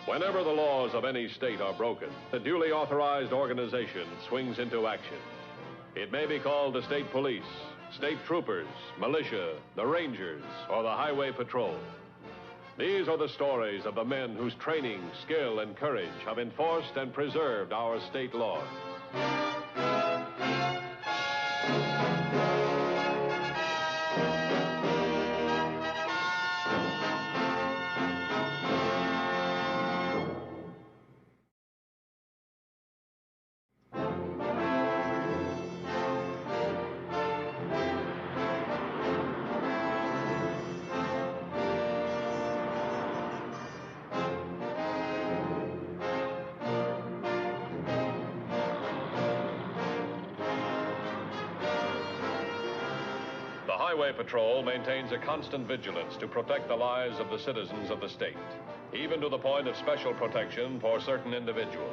Whenever the laws of any state are broken, a duly authorized organization swings into action. It may be called the state police, state troopers, militia, the rangers, or the highway patrol. These are the stories of the men whose training, skill, and courage have enforced and preserved our state laws. The Highway Patrol maintains a constant vigilance to protect the lives of the citizens of the state, even to the point of special protection for certain individuals.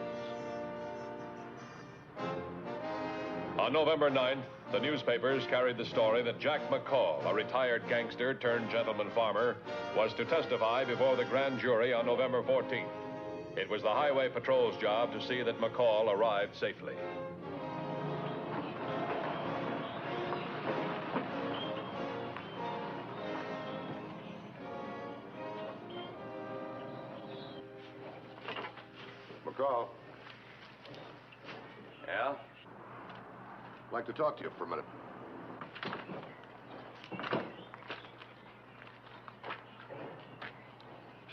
On November 9th, the newspapers carried the story that Jack McCall, a retired gangster turned gentleman farmer, was to testify before the grand jury on November 14th. It was the Highway Patrol's job to see that McCall arrived safely. McCall. Yeah? I'd like to talk to you for a minute.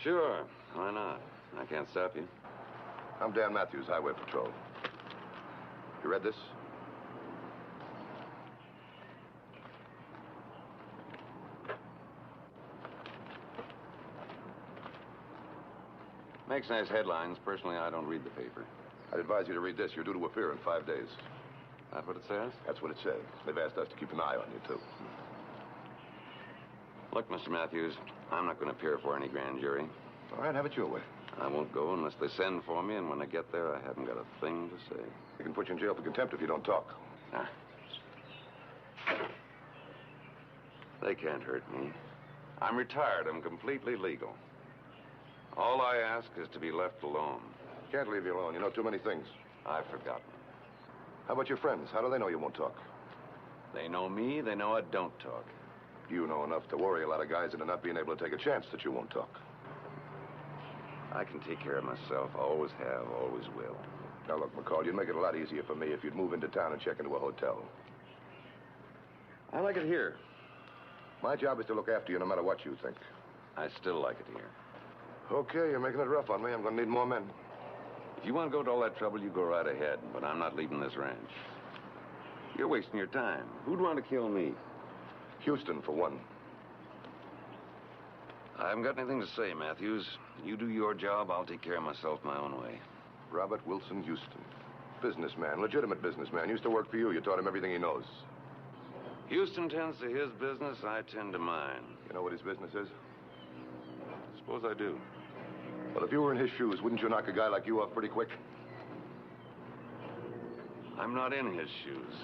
Sure. Why not? I can't stop you. I'm Dan Matthews, Highway Patrol. You read this? Makes nice headlines. Personally, I don't read the paper. I'd advise you to read this. You're due to appear in 5 days. That what it says? That's what it says. They've asked us to keep an eye on you, too. Look, Mr. Matthews, I'm not going to appear for any grand jury. All right, have it your way. I won't go unless they send for me, and when I get there, I haven't got a thing to say. They can put you in jail for contempt if you don't talk. Ah. They can't hurt me. I'm retired. I'm completely legal. All I ask is to be left alone. Can't leave you alone. You know too many things. I've forgotten. How about your friends? How do they know you won't talk? They know me. They know I don't talk. You know enough to worry a lot of guys into not being able to take a chance that you won't talk. I can take care of myself. Always have, always will. Now, look, McCall, you'd make it a lot easier for me if you'd move into town and check into a hotel. I like it here. My job is to look after you no matter what you think. I still like it here. Okay, you're making it rough on me. I'm going to need more men. If you want to go to all that trouble, you go right ahead. But I'm not leaving this ranch. You're wasting your time. Who'd want to kill me? Houston, for one. I haven't got anything to say, Matthews. You do your job, I'll take care of myself my own way. Robert Wilson Houston. Businessman, legitimate businessman. Used to work for you. You taught him everything he knows. Houston tends to his business, I tend to mine. You know what his business is? Suppose I do. Well, if you were in his shoes, wouldn't you knock a guy like you off pretty quick? I'm not in his shoes.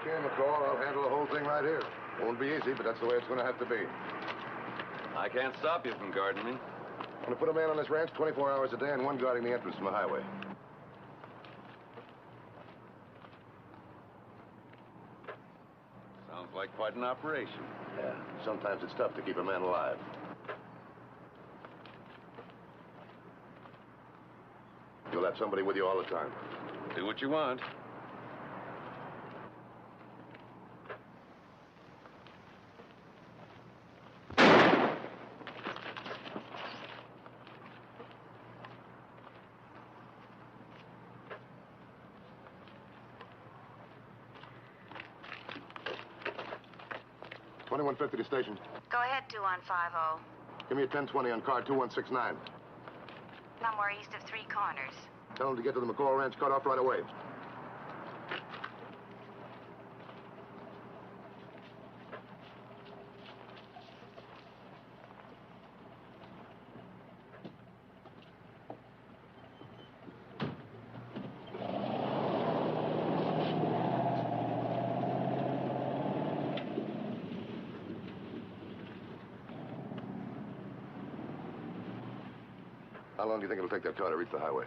Okay, McCall, I'll handle the whole thing right here. Won't be easy, but that's the way it's going to have to be. I can't stop you from guarding me. I'm going to put a man on this ranch 24 hours a day and one guarding the entrance from the highway. Sounds like quite an operation. Yeah, sometimes it's tough to keep a man alive. You'll have somebody with you all the time. Do what you want. 2150 to station. Go ahead, 2150. Give me a 1020 on car 2169. Somewhere east of Three Corners. Tell them to get to the McCall Ranch cutoff right away. How long do you think it'll take that car to reach the highway?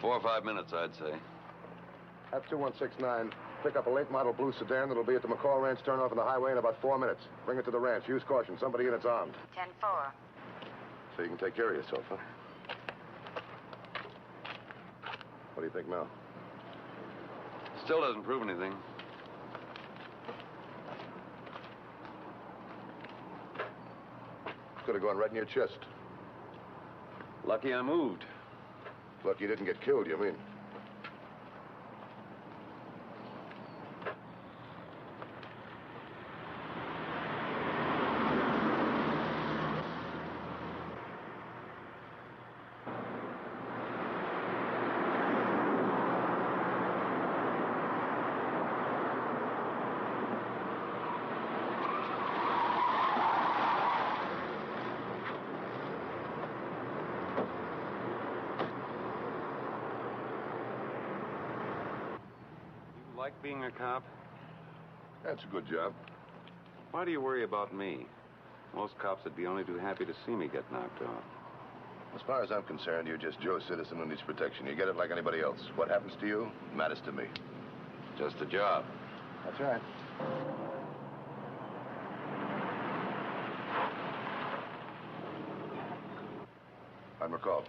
4 or 5 minutes, I'd say. Have 2169. Pick up a late model blue sedan that'll be at the McCall Ranch turnoff on the highway in about 4 minutes. Bring it to the ranch. Use caution. Somebody in it's armed. 10-4. So you can take care of yourself, huh? What do you think now? Still doesn't prove anything. Could have gone right in your chest. Lucky I moved. Lucky you didn't get killed, you mean? Like being a cop? That's a good job. Why do you worry about me? Most cops would be only too happy to see me get knocked off. As far as I'm concerned, you're just Joe Citizen who needs protection. You get it like anybody else. What happens to you matters to me. Just a job. That's right. I'm McCall.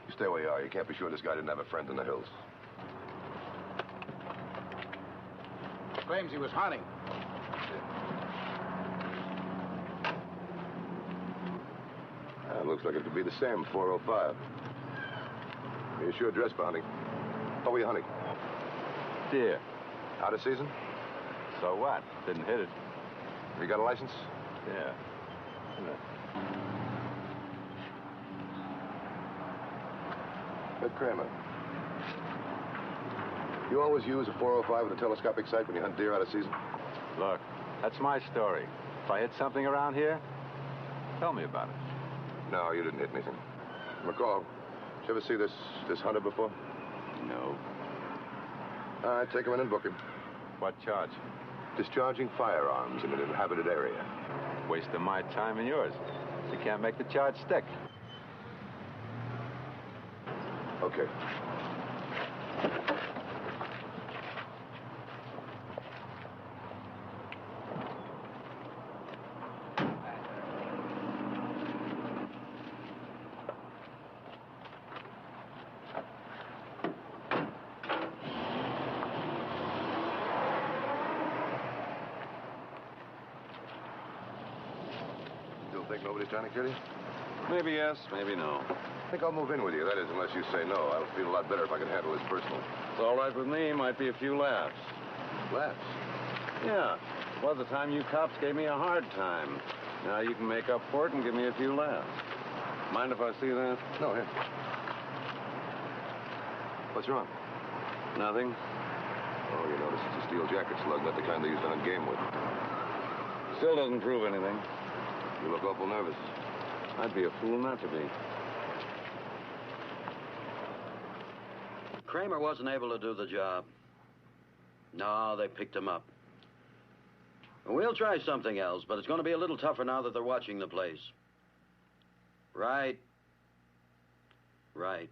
You stay where you are. You can't be sure this guy didn't have a friend in the hills. Claims he was hunting. Looks like it could be the same, 405. You sure dressed for hunting. What were you hunting? Deer. Out of season? So what? Didn't hit it. Have you got a license? Yeah. Ed Kramer. You always use a 405 with a telescopic sight when you hunt deer out of season? Look, that's my story. If I hit something around here, tell me about it. No, you didn't hit anything. McCall, did you ever see this hunter before? No. All right, take him in and book him. What charge? Discharging firearms in an inhabited area. Waste of my time and yours. You can't make the charge stick. Okay. Think nobody's trying to kill you? Maybe yes, maybe no. I think I'll move in with you. That is, unless you say no. I'll feel a lot better if I can handle this personally. It's all right with me. Might be a few laughs. Laughs? Yeah. Well, the time you cops gave me a hard time. Now you can make up for it and give me a few laughs. Mind if I see that? No, here. What's wrong? Nothing. Oh, you notice it's a steel jacket slug, not the kind they used to hunt game with. Still doesn't prove anything. You look awful nervous. I'd be a fool not to be. Kramer wasn't able to do the job. No, they picked him up. We'll try something else, but it's going to be a little tougher now that they're watching the place. Right. Right.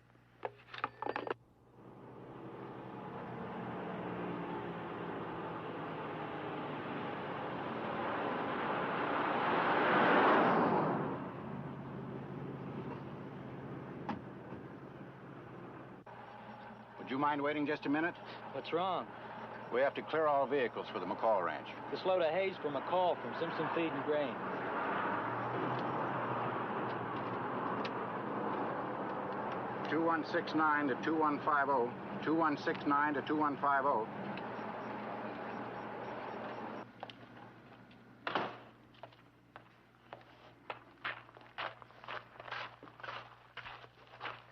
Would you mind waiting just a minute? What's wrong? We have to clear all vehicles for the McCall Ranch. This load of hay's from a call from Simpson Feed and Grain. (2169 to 2150). 2169 to 2150.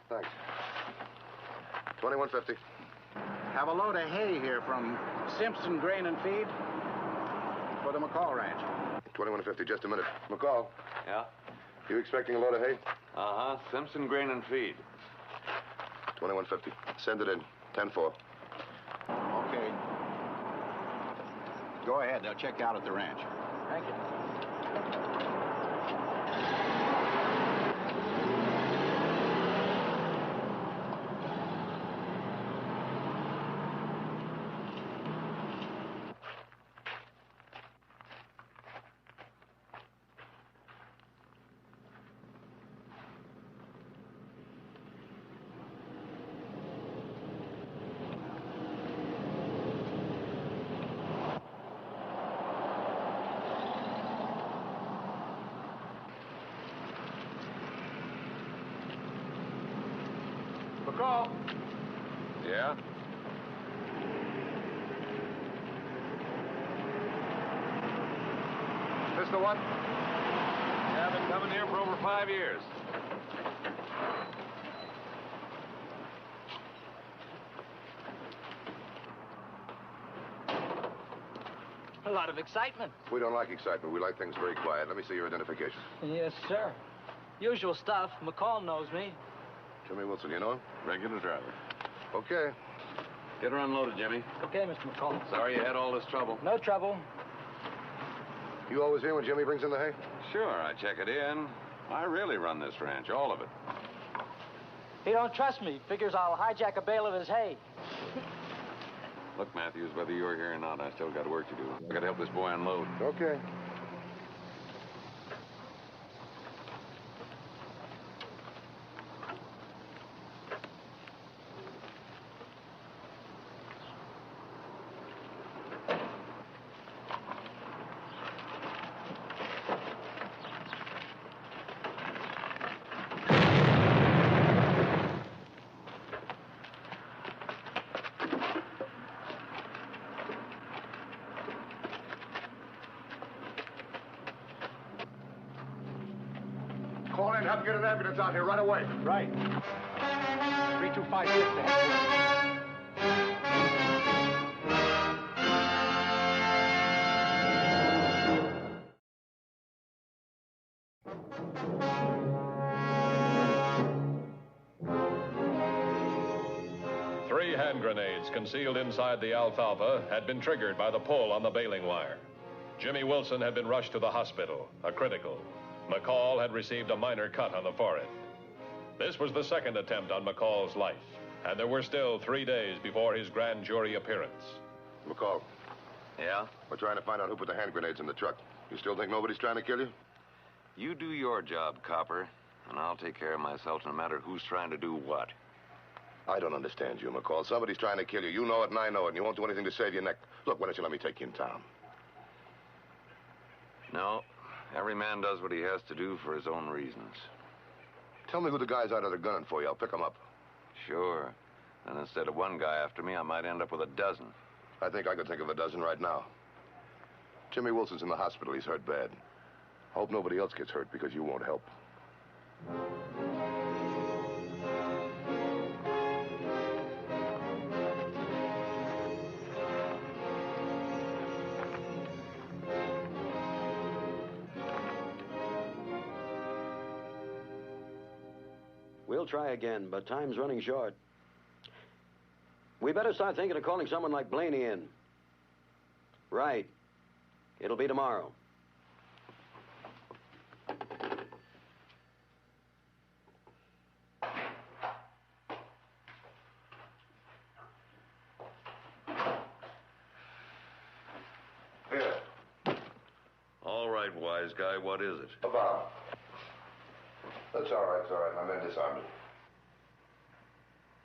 Thanks. 2150. Have a load of hay here from Simpson Grain and Feed for the McCall Ranch. 2150, just a minute. McCall, Yeah? you expecting a load of hay? Uh-huh. Simpson Grain and Feed. 2150. Send it in. 10-4. Okay. Go ahead. They'll check you out at the ranch. Thank you. McCall. Yeah? This the one? Yeah, I've been coming here for over 5 years. A lot of excitement. We don't like excitement. We like things very quiet. Let me see your identification. Yes, sir. Usual stuff. McCall knows me. Jimmy Wilson, you know him? Regular driver. Okay. Get her unloaded, Jimmy. Okay, Mr. McCall. Sorry you had all this trouble. No trouble. You always here when Jimmy brings in the hay? Sure, I check it in. I really run this ranch, all of it. He don't trust me. Figures I'll hijack a bale of his hay. Look, Matthews, whether you're here or not, I still got work to do. I got to help this boy unload. Okay. Call in, have to get an ambulance out here right away. Right. 3256 to headquarters. Three hand grenades concealed inside the alfalfa had been triggered by the pull on the baling wire. Jimmy Wilson had been rushed to the hospital, a critical. McCall had received a minor cut on the forehead. This was the second attempt on McCall's life, and there were still 3 days before his grand jury appearance. McCall, Yeah? we're trying to find out who put the hand grenades in the truck. You still think nobody's trying to kill you? You do your job, Copper, and I'll take care of myself no matter who's trying to do what. I don't understand you, McCall. Somebody's trying to kill you. You know it and I know it, and you won't do anything to save your neck. Look, why don't you let me take you in town? No, every man does what he has to do for his own reasons. Tell me who the guys are that are gunning for you. I'll pick them up. Sure. And instead of one guy after me, I might end up with a dozen. I think I could think of a dozen right now. Jimmy Wilson's in the hospital. He's hurt bad. I hope nobody else gets hurt because you won't help. We'll try again, but time's running short. We better start thinking of calling someone like Blaney in. Right. It'll be tomorrow. Here. All right, wise guy, what is it? About. That's all right, it's all right. My men disarmed it.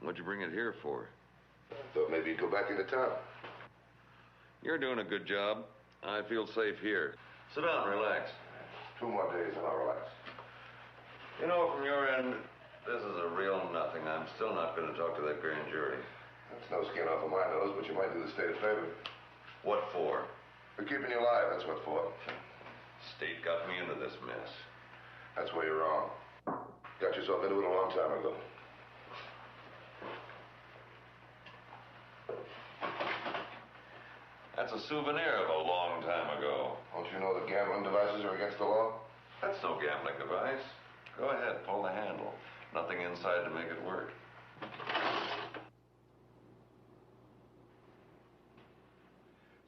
What'd you bring it here for? Thought maybe you'd go back into town. You're doing a good job. I feel safe here. Sit down, relax. 2 more days and I'll relax. You know, from your end, this is a real nothing. I'm still not going to talk to that grand jury. That's no skin off of my nose, but you might do the state a favor. What for? For keeping you alive, that's what for. State got me into this mess. That's where you're wrong. Got yourself into it a long time ago. That's a souvenir of a long time ago. Don't you know that gambling devices are against the law? That's no gambling device. Go ahead, pull the handle. Nothing inside to make it work.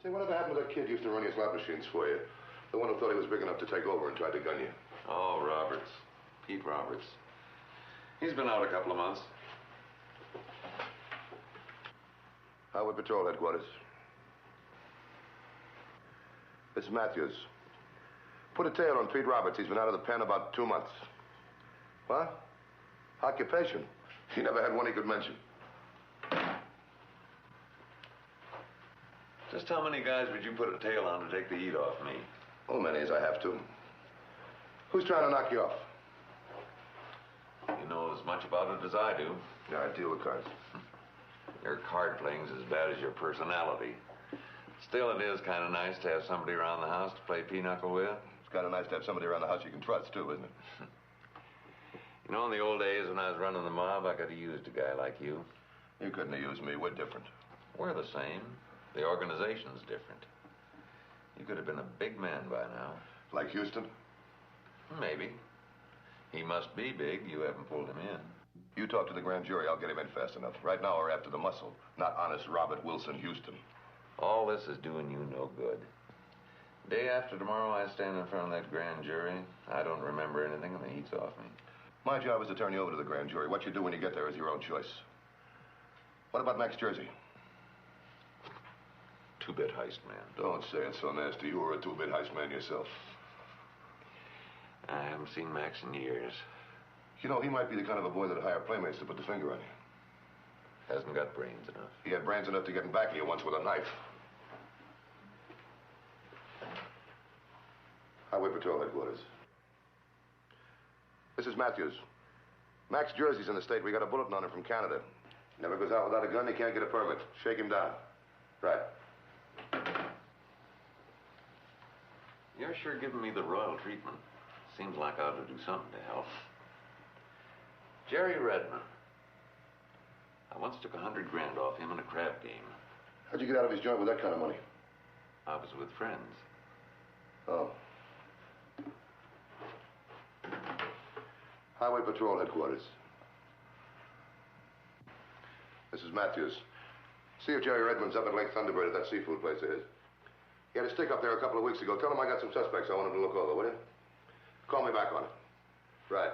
Say, whatever happened to that kid who used to run your slot machines for you? The one who thought he was big enough to take over and tried to gun you. Oh, Roberts. Pete Roberts. He's been out a couple of months. Highway Patrol Headquarters. This is Matthews. Put a tail on Pete Roberts. He's been out of the pen about 2 months. What? Occupation. He never had one he could mention. Just how many guys would you put a tail on to take the heat off me? Oh, many as I have to. Who's trying to knock you off? You know as much about it as I do. Yeah, I deal with cards. Your card playing's as bad as your personality. Still, it is kind of nice to have somebody around the house to play pinochle with. It's kind of nice to have somebody around the house you can trust, too, isn't it? You know, in the old days when I was running the mob, I could have used a guy like you. You couldn't have used me. We're different. We're the same. The organization's different. You could have been a big man by now. Like Houston? Maybe. He must be big. You haven't pulled him in. You talk to the grand jury. I'll get him in fast enough. Right now, we're after the muscle, not honest Robert Wilson Houston. All this is doing you no good. Day after tomorrow, I stand in front of that grand jury. I don't remember anything, and the heat's off me. My job is to turn you over to the grand jury. What you do when you get there is your own choice. What about Max Jersey? Two-bit heist man. Don't say it so nasty. You were a two-bit heist man yourself. I haven't seen Max in years. You know, he might be the kind of a boy that'd hire playmates to put the finger on you. Hasn't got brains enough. He had brains enough to get in back of you once with a knife. Highway Patrol Headquarters. This is Matthews. Max Jersey's in the state. We got a bulletin on him from Canada. Never goes out without a gun. He can't get a permit. Shake him down. Right. You're sure giving me the royal treatment. Seems like I ought to do something to help. Jerry Redmond. I once took $100 grand off him in a crab game. How'd you get out of his joint with that kind of money? I was with friends. Oh. Highway Patrol Headquarters. This is Matthews. See if Jerry Redmond's up at Lake Thunderbird at that seafood place of his. He had a stick up there a couple of weeks ago. Tell him I got some suspects I want him to look over, will you? Call me back on it. Right.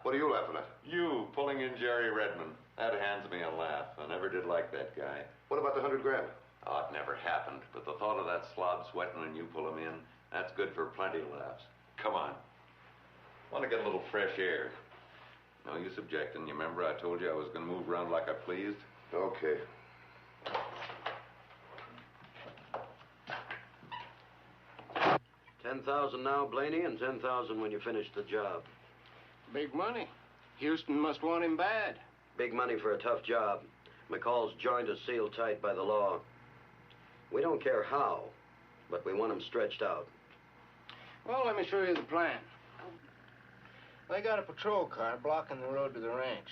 What are you laughing at? You pulling in Jerry Redmond. That hands me a laugh. I never did like that guy. What about the $100 grand? Oh, it never happened. But the thought of that slob sweating when you pull him in, that's good for plenty of laughs. Come on. Want to get a little fresh air. No use objecting. You remember I told you I was going to move around like I pleased? Okay. $10,000 now, Blaney, and $10,000 when you finish the job. Big money. Houston must want him bad. Big money for a tough job. McCall's joint is sealed tight by the law. We don't care how, but we want him stretched out. Well, let me show you the plan. They got a patrol car blocking the road to the ranch.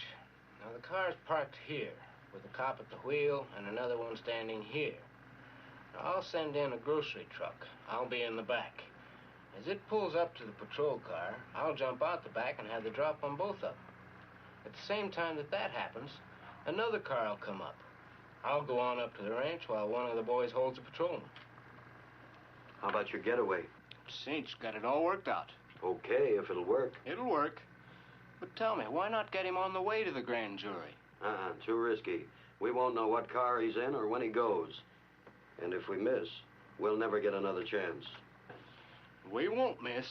Now, the car's parked here, with a cop at the wheel and another one standing here. Now, I'll send in a grocery truck. I'll be in the back. As it pulls up to the patrol car, I'll jump out the back and have the drop on both of them. At the same time that happens, another car will come up. I'll go on up to the ranch while one of the boys holds the patrolman. How about your getaway? Cinch, got it all worked out. Okay, if it'll work. It'll work. But tell me, why not get him on the way to the grand jury? Too risky. We won't know what car he's in or when he goes. And if we miss, we'll never get another chance. We won't miss.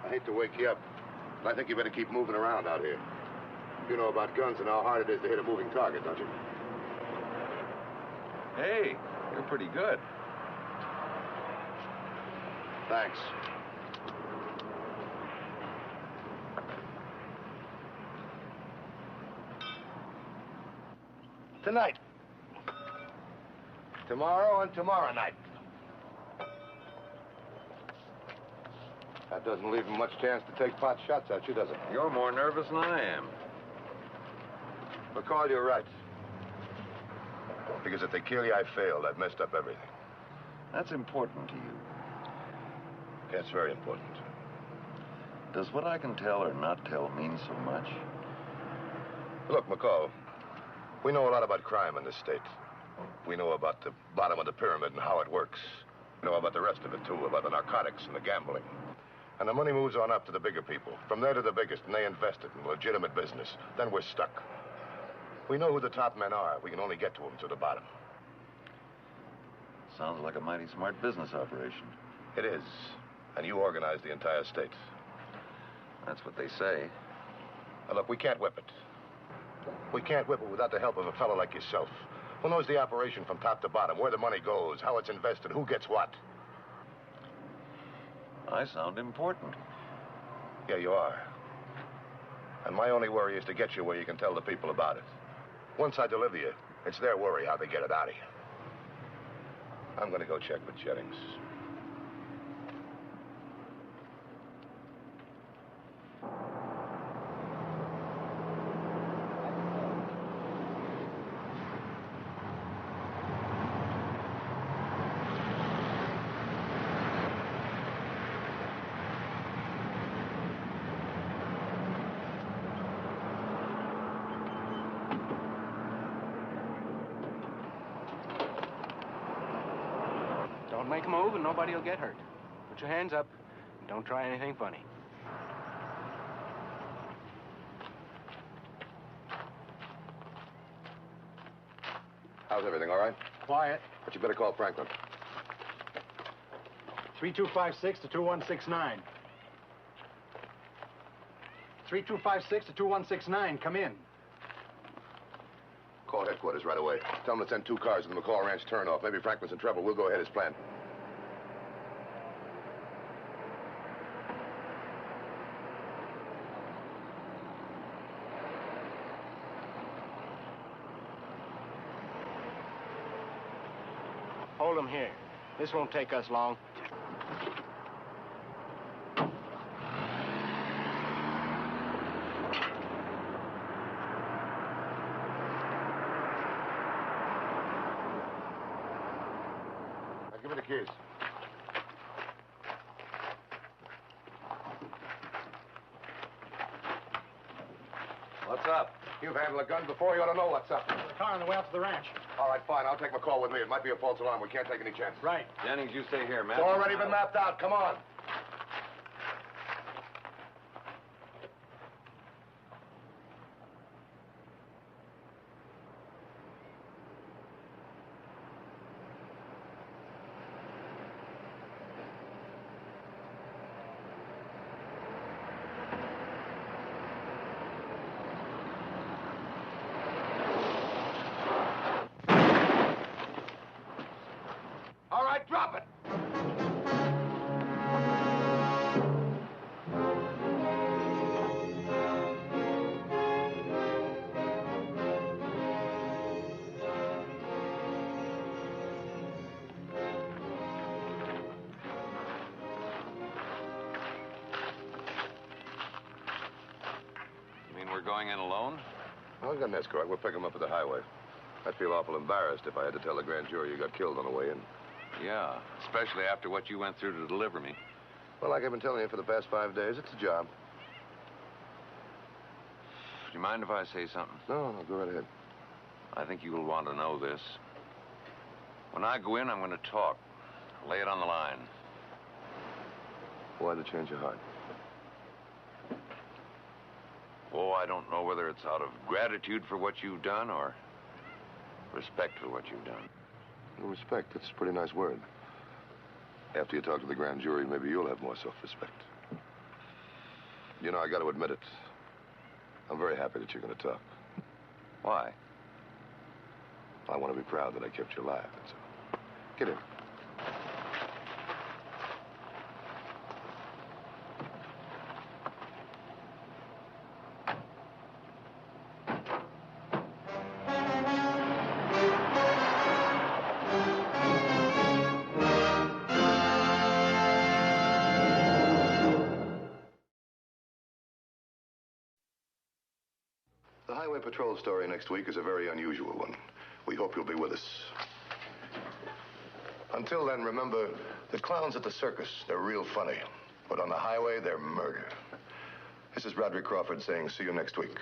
I hate to wake you up, but I think you better keep moving around out here. You know about guns and how hard it is to hit a moving target, don't you? Hey, you're pretty good. Thanks. Tonight. Tomorrow and tomorrow night. That doesn't leave him much chance to take pot shots at you, does it? You're more nervous than I am. McCall, you're right. Because if they kill you, I failed. I've messed up everything. That's important to you. Yeah, it's very important. Does what I can tell or not tell mean so much? Look, McCall, we know a lot about crime in this state. We know about the bottom of the pyramid and how it works. We know about the rest of it, too, about the narcotics and the gambling. And the money moves on up to the bigger people. From there to the biggest, and they invest it in legitimate business. Then we're stuck. We know who the top men are. We can only get to them through the bottom. Sounds like a mighty smart business operation. It is. And you organize the entire state. That's what they say. Now, look, we can't whip it. We can't whip it without the help of a fellow like yourself, who knows the operation from top to bottom, where the money goes, how it's invested, who gets what. I sound important. Yeah, you are. And my only worry is to get you where you can tell the people about it. Once I deliver you, it's their worry how they get it out of you. I'm going to go check with Jennings. Don't make a move and nobody will get hurt. Put your hands up and don't try anything funny. How's everything, all right? Quiet. But you better call Franklin. 3256 to 2169. 3256 to 2169. Come in. Call headquarters right away. Tell them to send 2 cars to the McCall Ranch turnoff. Maybe Franklin's in trouble. We'll go ahead as planned. Hold them here. This won't take us long. Now, give me the keys. What's up? You've handled a gun before. You ought to know what's up. The car on the way out to the ranch. All right, fine. I'll take McCall with me. It might be a false alarm. We can't take any chances. Right. Jennings, you stay here, man. It's already been mapped out. Come on. All right, drop it. You mean we're going in alone? Well, I've got an escort. We'll pick him up at the highway. I'd feel awful embarrassed if I had to tell the grand jury you got killed on the way in. Yeah, especially after what you went through to deliver me. Well, like I've been telling you for the past 5 days, it's a job. Do you mind if I say something? No, go right ahead. I think you will want to know this. When I go in, I'm going to talk. Lay it on the line. Why the change of heart? Oh, I don't know whether it's out of gratitude for what you've done or respect for what you've done. Well, respect, that's a pretty nice word. After you talk to the grand jury, maybe you'll have more self-respect. You know, I got to admit it. I'm very happy that you're going to talk. Why? I want to be proud that I kept you alive, that's all. Get in. The Highway Patrol story next week is a very unusual one. We hope you'll be with us. Until then, remember, the clowns at the circus, they're real funny. But on the highway, they're murder. This is Roderick Crawford saying see you next week.